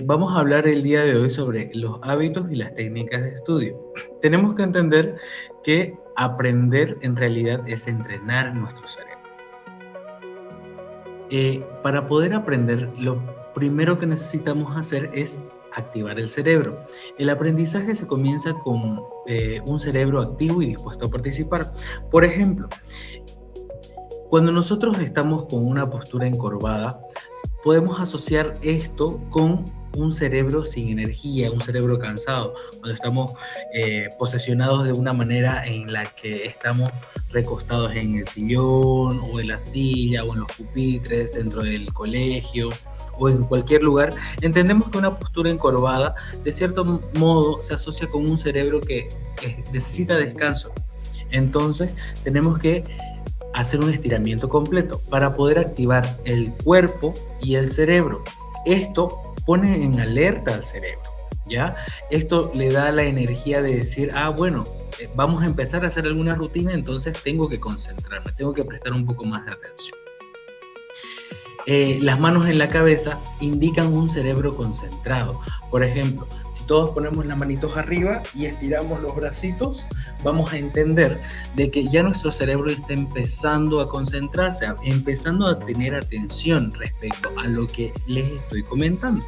Vamos a hablar el día de hoy sobre los hábitos y las técnicas de estudio. Tenemos que entender que aprender en realidad es entrenar nuestro cerebro. Para poder aprender, lo primero que necesitamos hacer es activar el cerebro. El aprendizaje se comienza con un cerebro activo y dispuesto a participar. Por ejemplo, cuando nosotros estamos con una postura encorvada, podemos asociar esto con un cerebro sin energía, un cerebro cansado, cuando estamos posesionados de una manera en la que estamos recostados en el sillón o en la silla o en los pupitres dentro del colegio o en cualquier lugar. Entendemos que una postura encorvada de cierto modo se asocia con un cerebro que necesita descanso. Entonces tenemos que hacer un estiramiento completo para poder activar el cuerpo y el cerebro. Esto pone en alerta al cerebro, ¿ya? Esto le da la energía de decir, bueno, vamos a empezar a hacer alguna rutina, entonces tengo que concentrarme, tengo que prestar un poco más de atención. Las manos en la cabeza indican un cerebro concentrado. Por ejemplo, si todos ponemos las manitos arriba y estiramos los bracitos, vamos a entender de que ya nuestro cerebro está empezando a concentrarse, empezando a tener atención respecto a lo que les estoy comentando.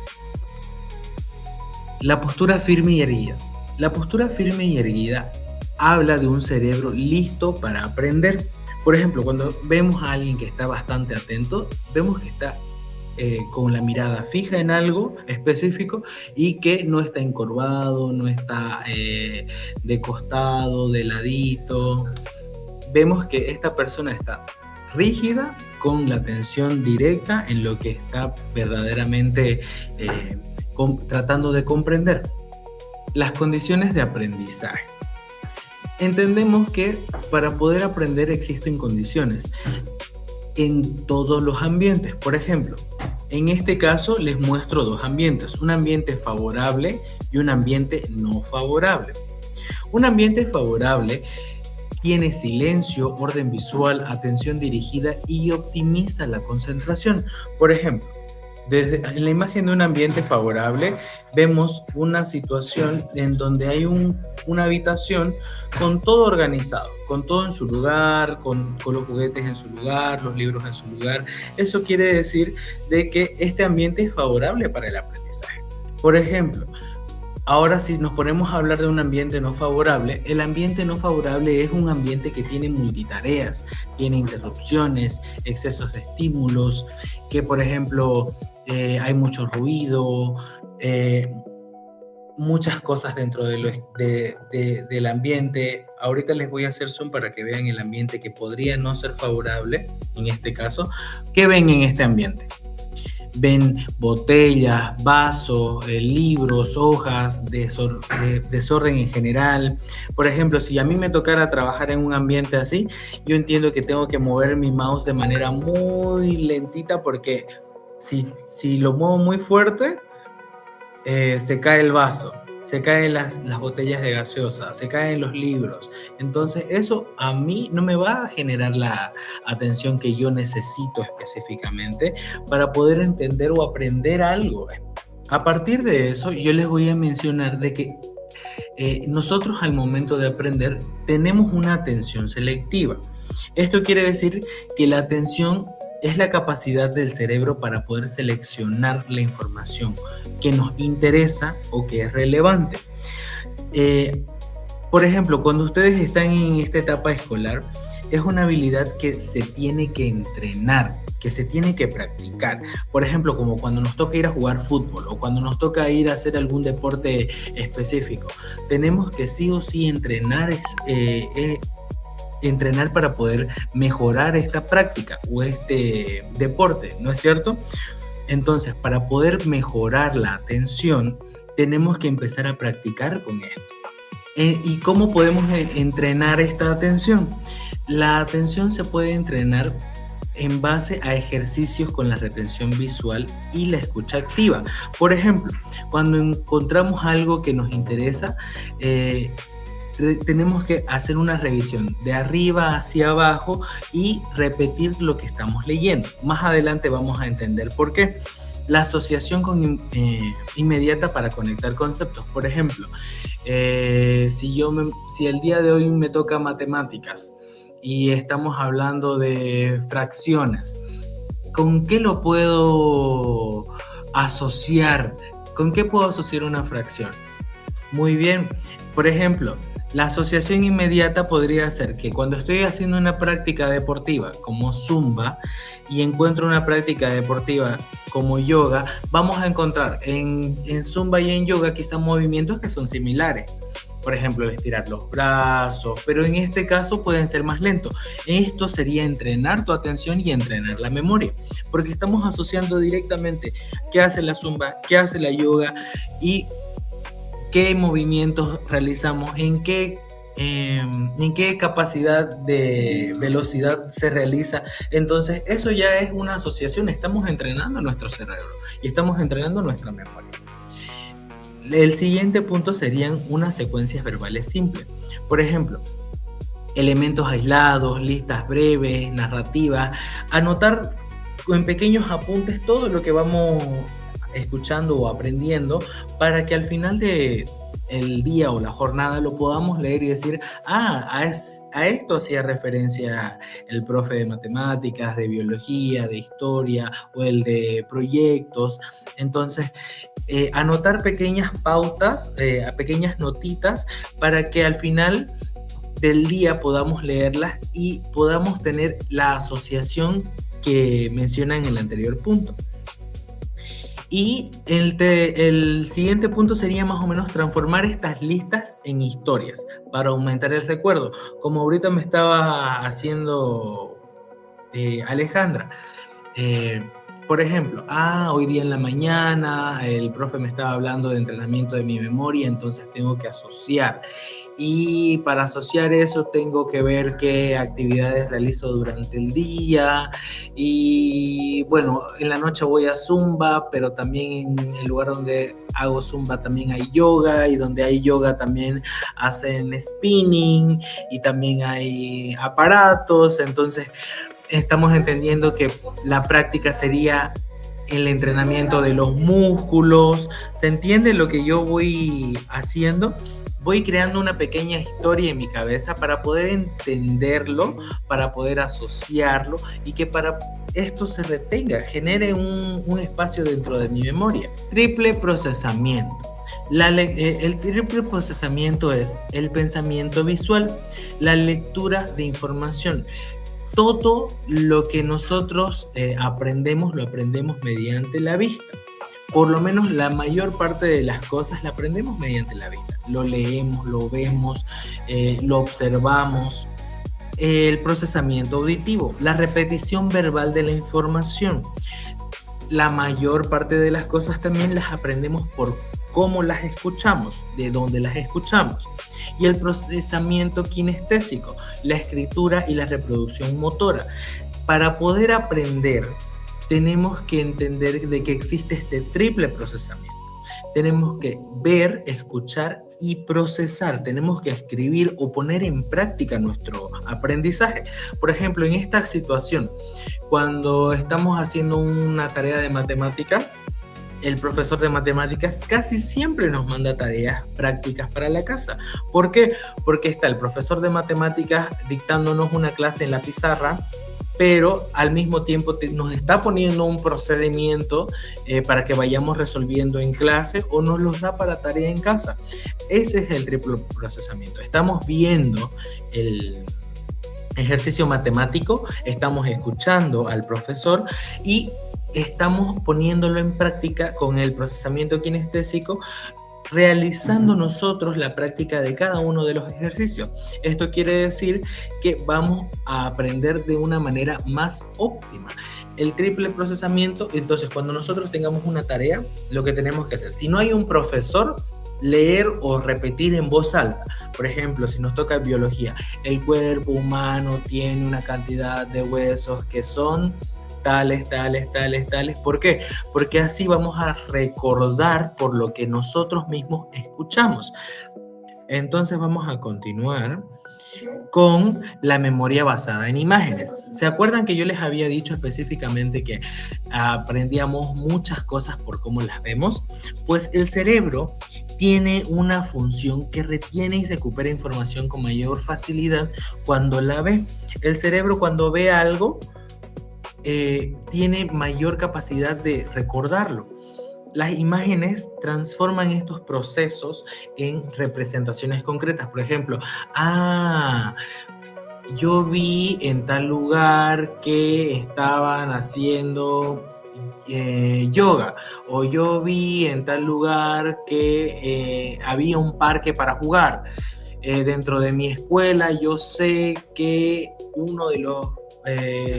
La postura firme y erguida. La postura firme y erguida habla de un cerebro listo para aprender. Por ejemplo, cuando vemos a alguien que está bastante atento, vemos que está con la mirada fija en algo específico y que no está encorvado, no está de costado, de ladito. Vemos que esta persona está rígida, con la atención directa en lo que está verdaderamente tratando de comprender. Las condiciones de aprendizaje. Entendemos que para poder aprender existen condiciones en todos los ambientes. Por ejemplo, en este caso les muestro dos ambientes, un ambiente favorable y un ambiente no favorable. Un ambiente favorable tiene silencio, orden visual, atención dirigida y optimiza la concentración. Por ejemplo, en la imagen de un ambiente favorable vemos una situación en donde hay una habitación con todo organizado, con todo en su lugar, con los juguetes en su lugar, los libros en su lugar. Eso quiere decir de que este ambiente es favorable para el aprendizaje. Por ejemplo, ahora si nos ponemos a hablar de un ambiente no favorable, el ambiente no favorable es un ambiente que tiene multitareas, tiene interrupciones, excesos de estímulos, que por ejemplo hay mucho ruido, muchas cosas dentro del ambiente. Ahorita les voy a hacer zoom para que vean el ambiente que podría no ser favorable en este caso. ¿Qué ven en este ambiente? Ven botellas, vasos, libros, hojas, desorden en general. Por ejemplo, si a mí me tocara trabajar en un ambiente así, yo entiendo que tengo que mover mi mouse de manera muy lentita porque si lo muevo muy fuerte, se cae el vaso, se caen las botellas de gaseosa, se caen los libros. Entonces eso a mí no me va a generar la atención que yo necesito específicamente para poder entender o aprender algo. A partir de eso, yo les voy a mencionar de que nosotros al momento de aprender tenemos una atención selectiva. Esto quiere decir que la atención es la capacidad del cerebro para poder seleccionar la información que nos interesa o que es relevante. Por ejemplo, cuando ustedes están en esta etapa escolar, es una habilidad que se tiene que entrenar, que se tiene que practicar. Por ejemplo, como cuando nos toca ir a jugar fútbol o cuando nos toca ir a hacer algún deporte específico, tenemos que sí o sí entrenar para poder mejorar esta práctica o este deporte, ¿no es cierto? Entonces, para poder mejorar la atención, tenemos que empezar a practicar con esto. ¿Y cómo podemos entrenar esta atención? La atención se puede entrenar en base a ejercicios con la retención visual y la escucha activa. Por ejemplo, cuando encontramos algo que nos interesa, tenemos que hacer una revisión de arriba hacia abajo y repetir lo que estamos leyendo. Más adelante vamos a entender por qué. La asociación inmediata para conectar conceptos. Por ejemplo, si el día de hoy me toca matemáticas y estamos hablando de fracciones, ¿con qué lo puedo asociar? ¿Con qué puedo asociar una fracción? Muy bien. Por ejemplo, la asociación inmediata podría ser que cuando estoy haciendo una práctica deportiva como Zumba y encuentro una práctica deportiva como yoga, vamos a encontrar en Zumba y en yoga quizás movimientos que son similares. Por ejemplo, el estirar los brazos, pero en este caso pueden ser más lentos. Esto sería entrenar tu atención y entrenar la memoria, porque estamos asociando directamente qué hace la Zumba, qué hace la yoga y qué movimientos realizamos, en qué capacidad de velocidad se realiza. Entonces, eso ya es una asociación. Estamos entrenando nuestro cerebro y estamos entrenando nuestra memoria. El siguiente punto serían unas secuencias verbales simples. Por ejemplo, elementos aislados, listas breves, narrativas, anotar en pequeños apuntes todo lo que vamos escuchando o aprendiendo para que al final de el día o la jornada lo podamos leer y decir, a esto hacía referencia el profe de matemáticas, de biología, de historia o el de proyectos. Entonces, anotar pequeñas pautas, pequeñas notitas para que al final del día podamos leerlas y podamos tener la asociación que menciona en el anterior punto. Y el siguiente punto sería más o menos transformar estas listas en historias para aumentar el recuerdo, como ahorita me estaba haciendo Alejandra. Por ejemplo, hoy día en la mañana el profe me estaba hablando de entrenamiento de mi memoria, entonces tengo que asociar. Y para asociar eso tengo que ver qué actividades realizo durante el día. Y bueno, en la noche voy a Zumba, pero también en el lugar donde hago Zumba también hay yoga, y donde hay yoga también hacen spinning y también hay aparatos. Entonces, estamos entendiendo que la práctica sería el entrenamiento de los músculos. ¿Se entiende lo que yo voy haciendo? Voy creando una pequeña historia en mi cabeza para poder entenderlo, para poder asociarlo y que para esto se retenga, genere un espacio dentro de mi memoria. Triple procesamiento. El triple procesamiento es el pensamiento visual, la lectura de información. Todo lo que nosotros aprendemos, lo aprendemos mediante la vista. Por lo menos la mayor parte de las cosas la aprendemos mediante la vista. Lo leemos, lo vemos, lo observamos. El procesamiento auditivo, la repetición verbal de la información. La mayor parte de las cosas también las aprendemos por cómo las escuchamos, de dónde las escuchamos. Y el procesamiento kinestésico, la escritura y la reproducción motora. Para poder aprender, tenemos que entender de que existe este triple procesamiento. Tenemos que ver, escuchar y procesar. Tenemos que escribir o poner en práctica nuestro aprendizaje. Por ejemplo, en esta situación, cuando estamos haciendo una tarea de matemáticas, el profesor de matemáticas casi siempre nos manda tareas prácticas para la casa. ¿Por qué? Porque está el profesor de matemáticas dictándonos una clase en la pizarra, pero al mismo tiempo nos está poniendo un procedimiento para que vayamos resolviendo en clase, o nos los da para tarea en casa. Ese es el triple procesamiento. Estamos viendo el ejercicio matemático, estamos escuchando al profesor y estamos poniéndolo en práctica con el procesamiento kinestésico, realizando nosotros la práctica de cada uno de los ejercicios. Esto quiere decir que vamos a aprender de una manera más óptima. El triple procesamiento, entonces cuando nosotros tengamos una tarea, lo que tenemos que hacer, si no hay un profesor, leer o repetir en voz alta. Por ejemplo, si nos toca biología, el cuerpo humano tiene una cantidad de huesos que son tales, tales, tales, tales. ¿Por qué? Porque así vamos a recordar por lo que nosotros mismos escuchamos. Entonces vamos a continuar con la memoria basada en imágenes. ¿Se acuerdan que yo les había dicho específicamente que aprendíamos muchas cosas por cómo las vemos? Pues el cerebro tiene una función que retiene y recupera información con mayor facilidad cuando la ve. El cerebro cuando ve algo tiene mayor capacidad de recordarlo. Las imágenes transforman estos procesos en representaciones concretas. Por ejemplo, yo vi en tal lugar que estaban haciendo yoga, o yo vi en tal lugar que había un parque para jugar. Dentro de mi escuela yo sé que uno de los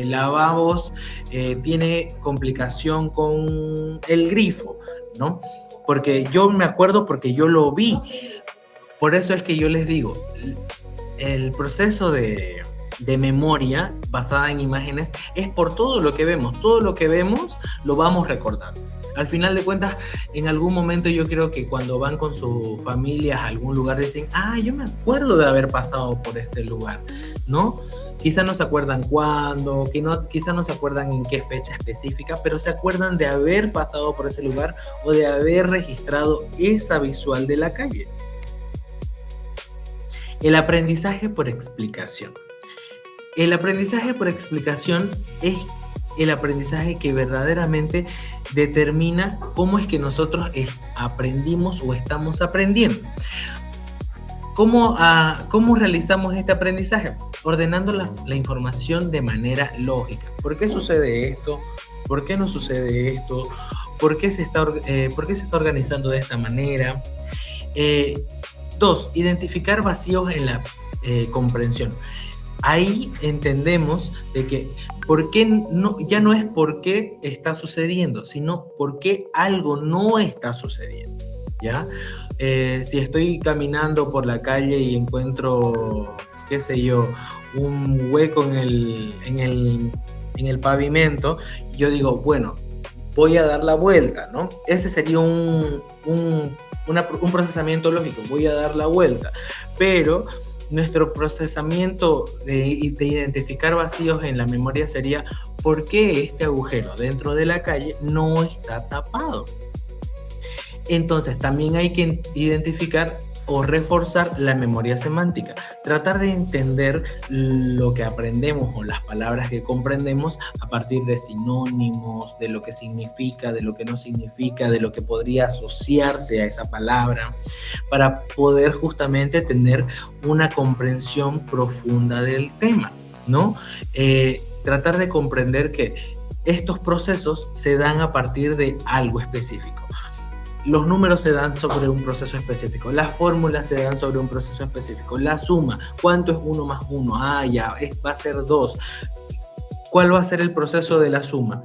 lavabos tiene complicación con el grifo, ¿no? Porque yo me acuerdo porque yo lo vi. Por eso es que yo les digo, el proceso de memoria basada en imágenes es por todo lo que vemos lo vamos recordando. Al final de cuentas, en algún momento yo creo que cuando van con sus familias a algún lugar dicen, yo me acuerdo de haber pasado por este lugar, ¿no? Quizá no se acuerdan cuándo, quizá no se acuerdan en qué fecha específica, pero se acuerdan de haber pasado por ese lugar o de haber registrado esa visual de la calle. El aprendizaje por explicación. El aprendizaje por explicación es el aprendizaje que verdaderamente determina cómo es que nosotros aprendimos o estamos aprendiendo. ¿Cómo realizamos este aprendizaje? Ordenando la información de manera lógica. ¿Por qué sucede esto? ¿Por qué no sucede esto? ¿Por qué se está organizando de esta manera? 2. Identificar vacíos en la comprensión. Ahí entendemos de que ya no es por qué está sucediendo, sino por qué algo no está sucediendo, ¿ya? Si estoy caminando por la calle y encuentro, qué sé yo, un hueco en el pavimento, yo digo, bueno, voy a dar la vuelta, ¿no? Ese sería un procesamiento lógico, voy a dar la vuelta, pero nuestro procesamiento de identificar vacíos en la memoria sería ¿por qué este agujero dentro de la calle no está tapado? Entonces también hay que identificar o reforzar la memoria semántica, tratar de entender lo que aprendemos o las palabras que comprendemos a partir de sinónimos, de lo que significa, de lo que no significa, de lo que podría asociarse a esa palabra, para poder justamente tener una comprensión profunda del tema, ¿no? Tratar de comprender que estos procesos se dan a partir de algo específico. Los números se dan sobre un proceso específico, las fórmulas se dan sobre un proceso específico, la suma, ¿cuánto es 1 más 1? Va a ser 2. ¿Cuál va a ser el proceso de la suma?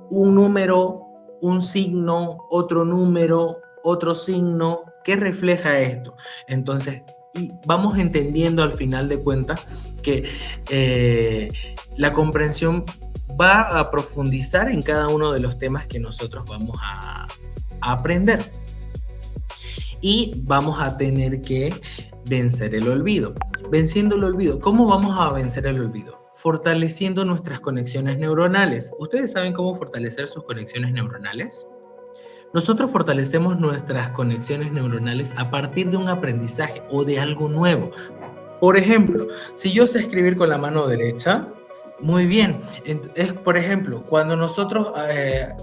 Un número, un signo, otro número, otro signo, ¿qué refleja esto? Entonces, y vamos entendiendo al final de cuentas que la comprensión va a profundizar en cada uno de los temas que nosotros vamos a aprender, y vamos a tener que vencer el olvido. Venciendo el olvido, ¿cómo vamos a vencer el olvido? Fortaleciendo nuestras conexiones neuronales. ¿Ustedes saben cómo fortalecer sus conexiones neuronales? Nosotros fortalecemos nuestras conexiones neuronales a partir de un aprendizaje o de algo nuevo. Por ejemplo, si yo sé escribir con la mano derecha, muy bien. Por ejemplo, cuando nosotros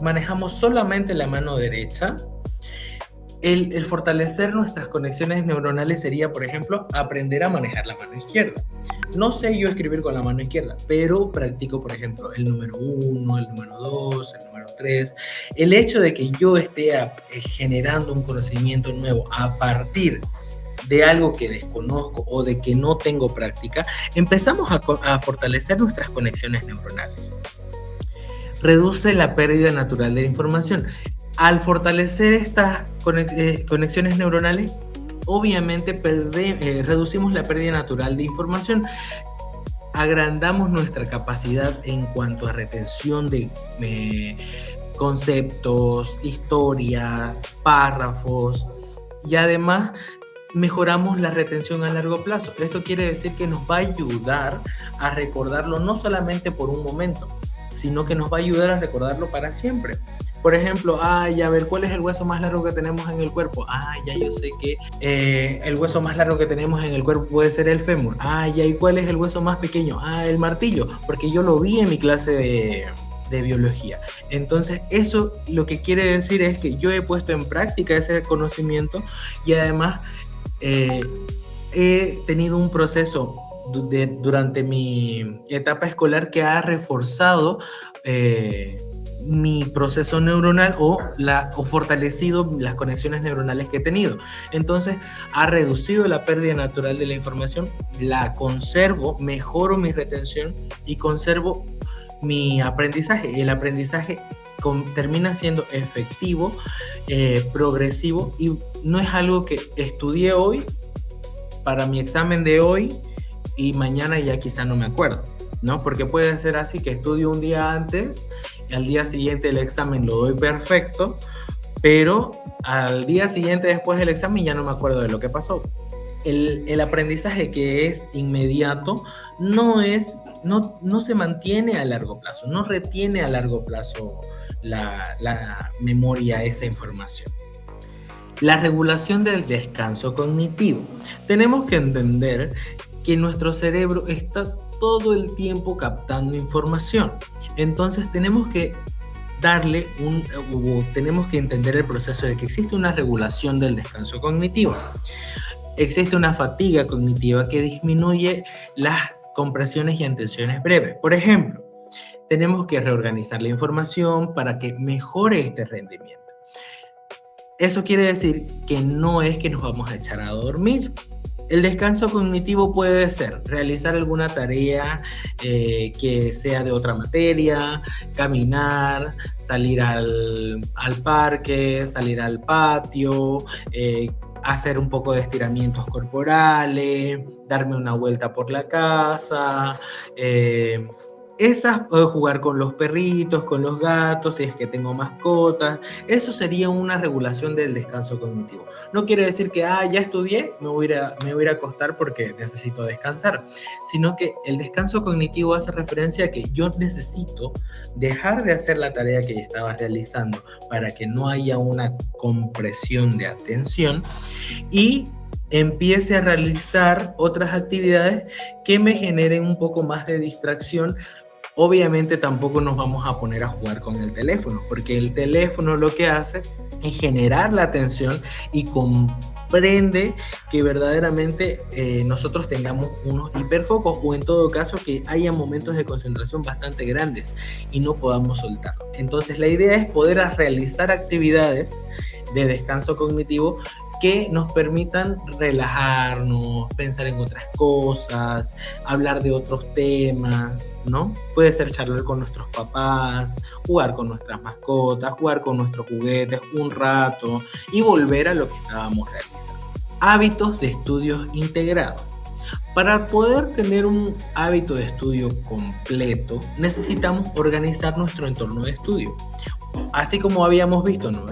manejamos solamente la mano derecha, el fortalecer nuestras conexiones neuronales sería, por ejemplo, aprender a manejar la mano izquierda. No sé yo escribir con la mano izquierda, pero practico, por ejemplo, el número 1, el número 2, el número 3. El hecho de que yo esté generando un conocimiento nuevo a partir de algo que desconozco o de que no tengo práctica, empezamos a fortalecer nuestras conexiones neuronales. Reduce la pérdida natural de la información. Al fortalecer estas conexiones neuronales, obviamente reducimos la pérdida natural de información, agrandamos nuestra capacidad en cuanto a retención de conceptos, historias, párrafos, y además mejoramos la retención a largo plazo. Esto quiere decir que nos va a ayudar a recordarlo no solamente por un momento, sino que nos va a ayudar a recordarlo para siempre. Por ejemplo, ya ver, ¿cuál es el hueso más largo que tenemos en el cuerpo? Ya yo sé que el hueso más largo que tenemos en el cuerpo puede ser el fémur. Ya, ¿y cuál es el hueso más pequeño? El martillo, porque yo lo vi en mi clase de biología. Entonces, eso lo que quiere decir es que yo he puesto en práctica ese conocimiento y además he tenido un proceso durante mi etapa escolar que ha reforzado mi proceso neuronal o fortalecido las conexiones neuronales que he tenido. Entonces, ha reducido la pérdida natural de la información, la conservo, mejoro mi retención y conservo mi aprendizaje. El aprendizaje termina siendo efectivo, progresivo, y no es algo que estudié hoy para mi examen de hoy y mañana ya quizá no me acuerdo, ¿no? Porque puede ser así que estudio un día antes y al día siguiente el examen lo doy perfecto, pero al día siguiente después del examen ya no me acuerdo de lo que pasó. El aprendizaje que es inmediato no se mantiene a largo plazo, no retiene a largo plazo la memoria esa información. La regulación del descanso cognitivo. Tenemos que entender que nuestro cerebro está todo el tiempo captando información. Entonces tenemos que tenemos que entender el proceso de que existe una regulación del descanso cognitivo. Existe una fatiga cognitiva que disminuye las compresiones y atenciones breves. Por ejemplo, tenemos que reorganizar la información para que mejore este rendimiento. Eso quiere decir que no es que nos vamos a echar a dormir. El descanso cognitivo puede ser realizar alguna tarea que sea de otra materia, caminar, salir al parque, salir al patio, hacer un poco de estiramientos corporales, darme una vuelta por la casa, jugar con los perritos, con los gatos, si es que tengo mascotas. Eso sería una regulación del descanso cognitivo. No quiere decir que, ya estudié, me voy a ir a acostar porque necesito descansar, sino que el descanso cognitivo hace referencia a que yo necesito dejar de hacer la tarea que estaba realizando para que no haya una compresión de atención y empiece a realizar otras actividades que me generen un poco más de distracción. Obviamente tampoco nos vamos a poner a jugar con el teléfono, porque el teléfono lo que hace es generar la atención y comprende que verdaderamente nosotros tengamos unos hiperfocos o en todo caso que haya momentos de concentración bastante grandes y no podamos soltarlo. Entonces la idea es poder realizar actividades de descanso cognitivo que nos permitan relajarnos, pensar en otras cosas, hablar de otros temas, ¿no? Puede ser charlar con nuestros papás, jugar con nuestras mascotas, jugar con nuestros juguetes un rato y volver a lo que estábamos realizando. Hábitos de estudios integrados. Para poder tener un hábito de estudio completo, necesitamos organizar nuestro entorno de estudio. Así como habíamos visto, ¿no?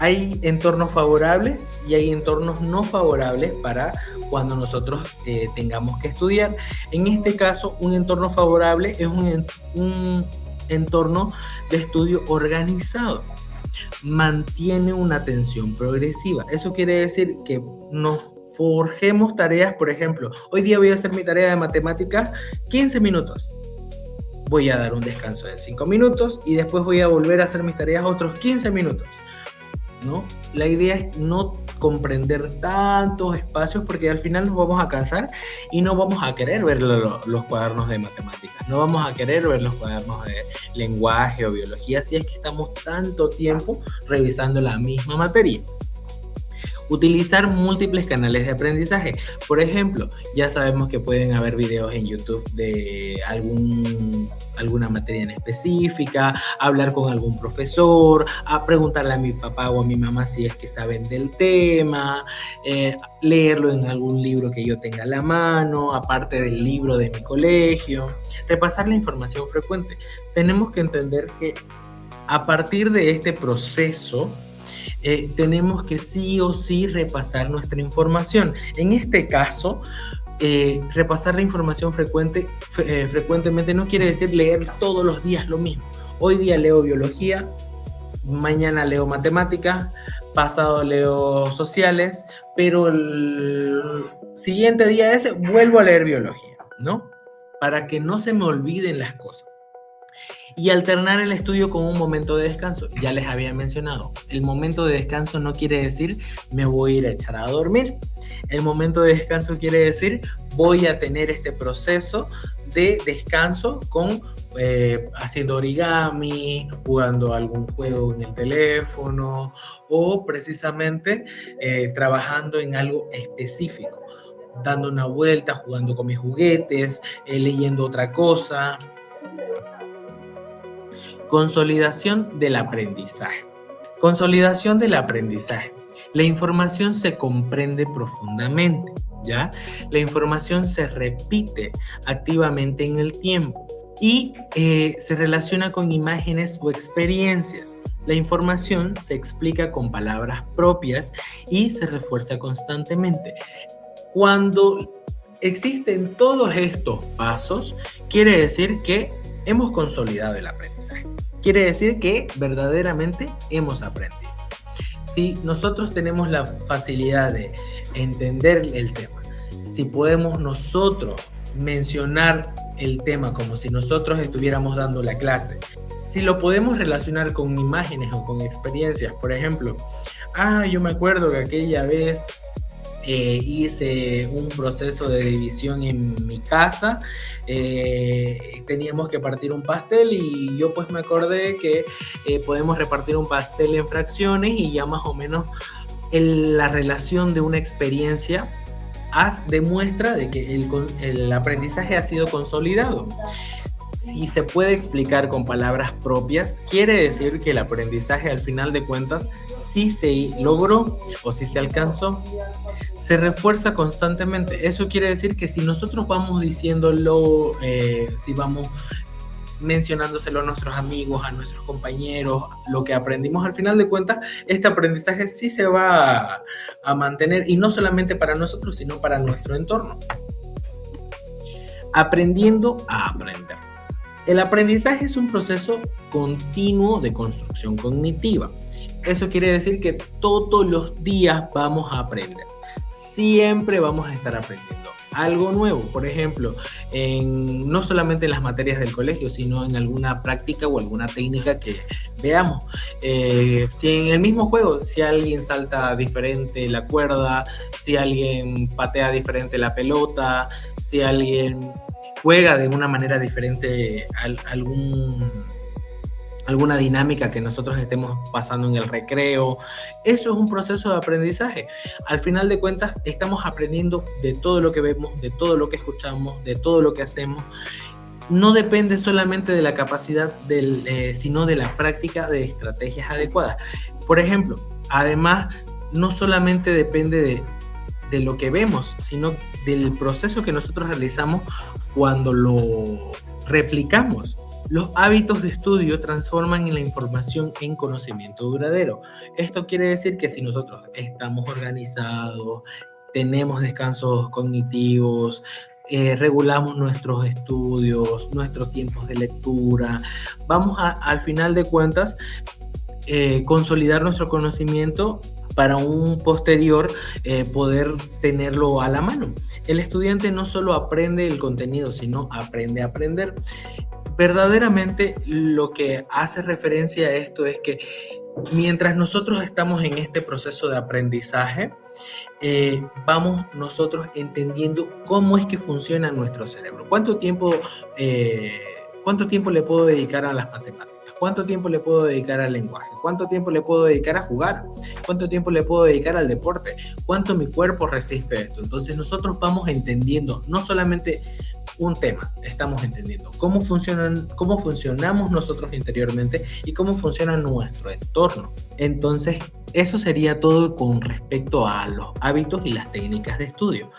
Hay entornos favorables y hay entornos no favorables para cuando nosotros tengamos que estudiar. En este caso, un entorno favorable es un entorno de estudio organizado. Mantiene una atención progresiva. Eso quiere decir que nos forjemos tareas, por ejemplo, hoy día voy a hacer mi tarea de matemáticas 15 minutos. Voy a dar un descanso de 5 minutos y después voy a volver a hacer mis tareas otros 15 minutos. ¿No? La idea es no comprender tantos espacios porque al final nos vamos a cansar y no vamos a querer ver los cuadernos de matemáticas, no vamos a querer ver los cuadernos de lenguaje o biología si es que estamos tanto tiempo revisando la misma materia. Utilizar múltiples canales de aprendizaje. Por ejemplo, ya sabemos que pueden haber videos en YouTube de alguna materia en específica, hablar con algún profesor, preguntarle a mi papá o a mi mamá si es que saben del tema, leerlo en algún libro que yo tenga a la mano, aparte del libro de mi colegio, repasar la información frecuente. Tenemos que entender que a partir de este proceso tenemos que sí o sí repasar nuestra información. En este caso, repasar la información frecuentemente no quiere decir leer todos los días lo mismo. Hoy día leo biología, mañana leo matemáticas, pasado leo sociales, pero el siguiente día ese vuelvo a leer biología, ¿no? Para que no se me olviden las cosas. Y alternar el estudio con un momento de descanso. Ya les había mencionado, el momento de descanso no quiere decir me voy a ir a echar a dormir. El momento de descanso quiere decir voy a tener este proceso de descanso con haciendo origami, jugando algún juego en el teléfono o precisamente trabajando en algo específico, dando una vuelta, jugando con mis juguetes, leyendo otra cosa. Consolidación del aprendizaje. Consolidación del aprendizaje. La información se comprende profundamente, ¿ya? La información se repite activamente en el tiempo y se relaciona con imágenes o experiencias. La información se explica con palabras propias y se refuerza constantemente. Cuando existen todos estos pasos, quiere decir que hemos consolidado el aprendizaje. Quiere decir que verdaderamente hemos aprendido. Si nosotros tenemos la facilidad de entender el tema, si podemos nosotros mencionar el tema como si nosotros estuviéramos dando la clase, si lo podemos relacionar con imágenes o con experiencias, por ejemplo, yo me acuerdo que aquella vez hice un proceso de división en mi casa, teníamos que partir un pastel y yo pues me acordé que podemos repartir un pastel en fracciones y ya más o menos la relación de una experiencia demuestra de que el aprendizaje ha sido consolidado. Si se puede explicar con palabras propias, quiere decir que el aprendizaje al final de cuentas sí se logró o sí se alcanzó. Se refuerza constantemente. Eso quiere decir que si nosotros vamos diciéndolo, si vamos mencionándoselo a nuestros amigos, a nuestros compañeros, lo que aprendimos al final de cuentas, este aprendizaje sí se va a mantener y no solamente para nosotros, sino para nuestro entorno. Aprendiendo a aprender. El aprendizaje es un proceso continuo de construcción cognitiva. Eso quiere decir que todos los días vamos a aprender. Siempre vamos a estar aprendiendo algo nuevo. Por ejemplo, no solamente en las materias del colegio, sino en alguna práctica o alguna técnica que veamos. Si en el mismo juego, si alguien salta diferente la cuerda, si alguien patea diferente la pelota, si alguien juega de una manera diferente alguna dinámica que nosotros estemos pasando en el recreo. Eso es un proceso de aprendizaje. Al final de cuentas, estamos aprendiendo de todo lo que vemos, de todo lo que escuchamos, de todo lo que hacemos. No depende solamente de la capacidad, sino de la práctica de estrategias adecuadas. Por ejemplo, además, no solamente depende de lo que vemos, sino del proceso que nosotros realizamos cuando lo replicamos. Los hábitos de estudio transforman la información en conocimiento duradero. Esto quiere decir que si nosotros estamos organizados, tenemos descansos cognitivos, regulamos nuestros estudios, nuestros tiempos de lectura, vamos al final de cuentas consolidar nuestro conocimiento para un posterior poder tenerlo a la mano. El estudiante no solo aprende el contenido, sino aprende a aprender. Verdaderamente lo que hace referencia a esto es que mientras nosotros estamos en este proceso de aprendizaje, vamos nosotros entendiendo cómo es que funciona nuestro cerebro. ¿Cuánto tiempo le puedo dedicar a las matemáticas? ¿Cuánto tiempo le puedo dedicar al lenguaje? ¿Cuánto tiempo le puedo dedicar a jugar? ¿Cuánto tiempo le puedo dedicar al deporte? ¿Cuánto mi cuerpo resiste esto? Entonces nosotros vamos entendiendo no solamente un tema, estamos entendiendo cómo funcionamos nosotros interiormente y cómo funciona nuestro entorno. Entonces, eso sería todo con respecto a los hábitos y las técnicas de estudio.